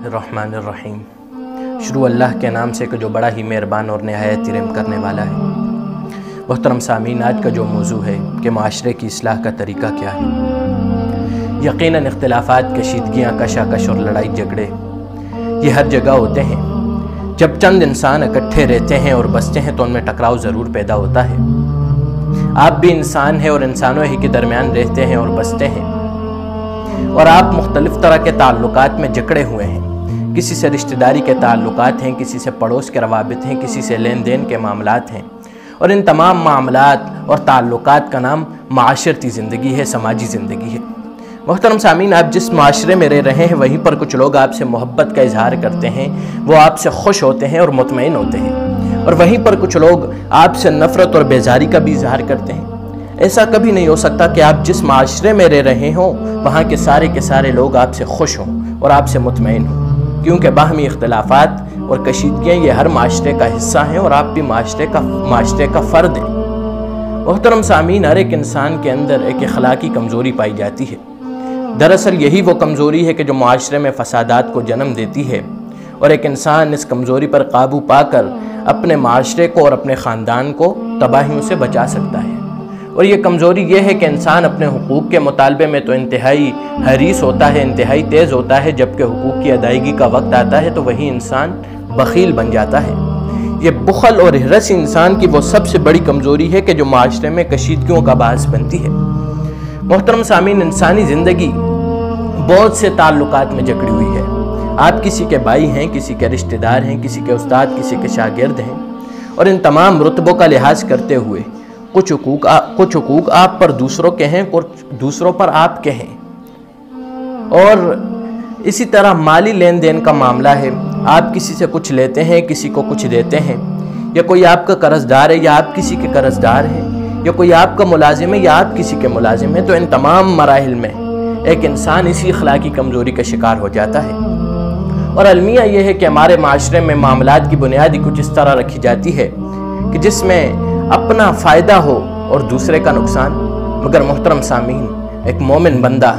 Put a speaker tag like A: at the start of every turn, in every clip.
A: الرحمن الرحیم۔ شروع اللہ کے نام سے کہ جو بڑا ہی مہربان اور نہایت رحم کرنے والا ہے۔ محترم سامعین، آج کا جو موضوع ہے کہ معاشرے کی اصلاح کا طریقہ کیا ہے۔ یقیناً اختلافات، کشیدگیاں، کشاکش اور لڑائی جھگڑے یہ ہر جگہ ہوتے ہیں۔ جب چند انسان اکٹھے رہتے ہیں اور بستے ہیں تو ان میں ٹکراؤ ضرور پیدا ہوتا ہے۔ آپ بھی انسان ہیں اور انسانوں ہی کے درمیان رہتے ہیں اور بستے ہیں، اور آپ مختلف طرح کے تعلقات میں جکڑے ہوئے ہیں۔ کسی سے رشتہ داری کے تعلقات ہیں، کسی سے پڑوس کے روابط ہیں، کسی سے لین دین کے معاملات ہیں، اور ان تمام معاملات اور تعلقات کا نام معاشرتی زندگی ہے، سماجی زندگی ہے۔ محترم سامعین، آپ جس معاشرے میں رہ رہے ہیں وہیں پر کچھ لوگ آپ سے محبت کا اظہار کرتے ہیں، وہ آپ سے خوش ہوتے ہیں اور مطمئن ہوتے ہیں، اور وہیں پر کچھ لوگ آپ سے نفرت اور بیزاری کا بھی اظہار کرتے ہیں۔ ایسا کبھی نہیں ہو سکتا کہ آپ جس معاشرے میں رہ رہے ہوں وہاں کے سارے لوگ آپ سے خوش ہوں اور آپ سے مطمئن ہوں، کیونکہ باہمی اختلافات اور کشیدگیاں یہ ہر معاشرے کا حصہ ہیں اور آپ بھی معاشرے کا فرد ہیں۔ محترم سامعین، ہر ایک انسان کے اندر ایک اخلاقی کمزوری پائی جاتی ہے۔ دراصل یہی وہ کمزوری ہے کہ جو معاشرے میں فسادات کو جنم دیتی ہے، اور ایک انسان اس کمزوری پر قابو پا کر اپنے معاشرے کو اور اپنے خاندان کو تباہیوں سے بچا سکتا ہے۔ اور یہ کمزوری یہ ہے کہ انسان اپنے حقوق کے مطالبے میں تو انتہائی حریص ہوتا ہے، انتہائی تیز ہوتا ہے، جبکہ حقوق کی ادائیگی کا وقت آتا ہے تو وہی انسان بخیل بن جاتا ہے۔ یہ بخل اور حرص انسان کی وہ سب سے بڑی کمزوری ہے کہ جو معاشرے میں کشیدگیوں کا باعث بنتی ہے۔ محترم سامعین، انسانی زندگی بہت سے تعلقات میں جکڑی ہوئی ہے۔ آپ کسی کے بھائی ہیں، کسی کے رشتہ دار ہیں، کسی کے استاد، کسی کے شاگرد ہیں، اور ان تمام رتبوں کا لحاظ کرتے ہوئے کچھ حقوق آپ پر دوسروں کے ہیں، کچھ دوسروں پر آپ کے ہیں، اور اسی طرح مالی لین دین کا معاملہ ہے۔ آپ کسی سے کچھ لیتے ہیں، کسی کو کچھ دیتے ہیں، یا کوئی آپ کا قرض دار ہے یا آپ کسی کے قرض دار ہیں، یا کوئی آپ کا ملازم ہے یا آپ کسی کے ملازم ہیں، تو ان تمام مراحل میں ایک انسان اسی اخلاقی کمزوری کا شکار ہو جاتا ہے۔ اور المیہ یہ ہے کہ ہمارے معاشرے میں معاملات کی بنیادی کچھ اس طرح رکھی جاتی ہے کہ جس میں اپنا فائدہ ہو اور دوسرے کا نقصان۔ مگر محترم سامعین، ایک مومن بندہ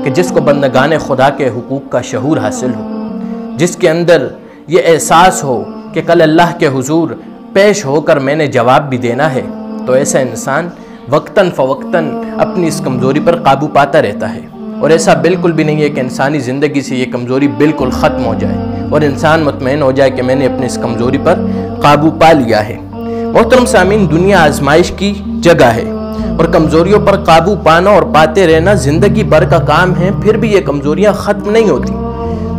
A: کہ جس کو بندگان خدا کے حقوق کا شعور حاصل ہو، جس کے اندر یہ احساس ہو کہ کل اللہ کے حضور پیش ہو کر میں نے جواب بھی دینا ہے، تو ایسا انسان وقتاً فوقتاً اپنی اس کمزوری پر قابو پاتا رہتا ہے۔ اور ایسا بالکل بھی نہیں ہے کہ انسانی زندگی سے یہ کمزوری بالکل ختم ہو جائے اور انسان مطمئن ہو جائے کہ میں نے اپنی اس کمزوری پر قابو پا لیا ہے۔ محترم سامعین، دنیا آزمائش کی جگہ ہے، اور کمزوریوں پر قابو پانا اور پاتے رہنا زندگی بھر کا کام ہے۔ پھر بھی یہ کمزوریاں ختم نہیں ہوتی،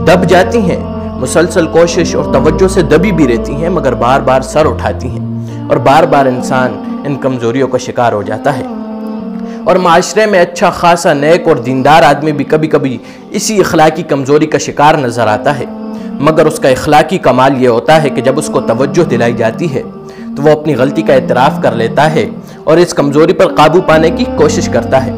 A: دب جاتی ہیں، مسلسل کوشش اور توجہ سے دبی بھی رہتی ہیں، مگر بار بار سر اٹھاتی ہیں، اور بار بار انسان ان کمزوریوں کا شکار ہو جاتا ہے۔ اور معاشرے میں اچھا خاصا نیک اور دیندار آدمی بھی کبھی کبھی اسی اخلاقی کمزوری کا شکار نظر آتا ہے، مگر اس کا اخلاقی کمال یہ ہوتا ہے کہ جب اس کو توجہ دلائی جاتی ہے تو وہ اپنی غلطی کا اعتراف کر لیتا ہے اور اس کمزوری پر قابو پانے کی کوشش کرتا ہے۔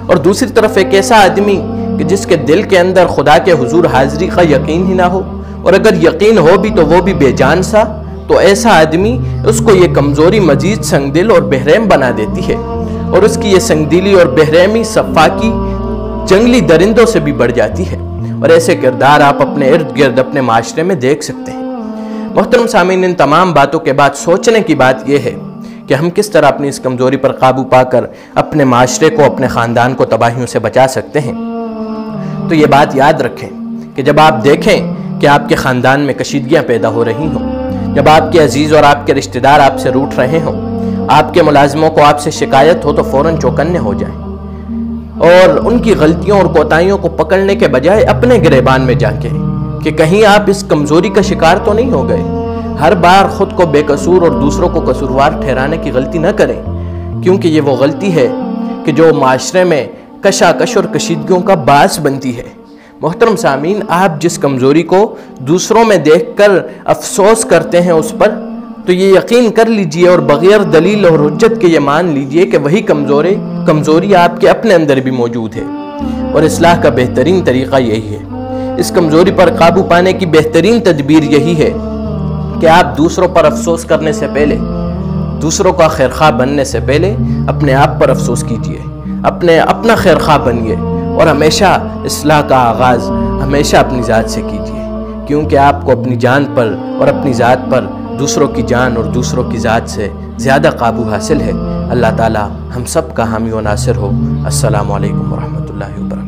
A: اور دوسری طرف ایک ایسا آدمی کہ جس کے دل کے اندر خدا کے حضور حاضری کا یقین ہی نہ ہو، اور اگر یقین ہو بھی تو وہ بھی بے جان سا، تو ایسا آدمی اس کو یہ کمزوری مزید سنگ دل اور بہرحم بنا دیتی ہے، اور اس کی یہ سنگ دلی اور بہرحمی صفاقی جنگلی درندوں سے بھی بڑھ جاتی ہے۔ اور ایسے کردار آپ اپنے ارد گرد اپنے معاشرے میں دیکھ سکتے ہیں۔ محترم سامعین، ان تمام باتوں کے بعد سوچنے کی بات یہ ہے کہ ہم کس طرح اپنی اس کمزوری پر قابو پا کر اپنے معاشرے کو، اپنے خاندان کو تباہیوں سے بچا سکتے ہیں۔ تو یہ بات یاد رکھیں کہ جب آپ دیکھیں کہ آپ کے خاندان میں کشیدگیاں پیدا ہو رہی ہوں، جب آپ کے عزیز اور آپ کے رشتہ دار آپ سے روٹھ رہے ہوں، آپ کے ملازموں کو آپ سے شکایت ہو، تو فوراً چوکنے ہو جائیں اور ان کی غلطیوں اور کوتاہیوں کو پکڑنے کے بجائے اپنے گریبان میں جھانکیں کہ کہیں آپ اس کمزوری کا شکار تو نہیں ہو گئے۔ ہر بار خود کو بے قصور اور دوسروں کو قصوروار ٹھہرانے کی غلطی نہ کریں، کیونکہ یہ وہ غلطی ہے کہ جو معاشرے میں کشاکش اور کشیدگیوں کا باعث بنتی ہے۔ محترم سامعین، آپ جس کمزوری کو دوسروں میں دیکھ کر افسوس کرتے ہیں اس پر، تو یہ یقین کر لیجئے اور بغیر دلیل اور حجت کے یہ مان لیجئے کہ وہی کمزوری آپ کے اپنے اندر بھی موجود ہے، اور اصلاح کا بہترین طریقہ یہی ہے۔ اس کمزوری پر قابو پانے کی بہترین تدبیر یہی ہے کہ آپ دوسروں پر افسوس کرنے سے پہلے، دوسروں کا خیرخواہ بننے سے پہلے اپنے آپ پر افسوس کیجئے، اپنا خیرخواہ بنیے، اور ہمیشہ اصلاح کا آغاز ہمیشہ اپنی ذات سے کیجئے۔ کیونکہ آپ کو اپنی جان پر اور اپنی ذات پر دوسروں کی جان اور دوسروں کی ذات سے زیادہ قابو حاصل ہے۔ اللہ تعالی ہم سب کا حامی و ناصر ہو۔ السلام علیکم ورحمۃ اللہ وبرکاتہ۔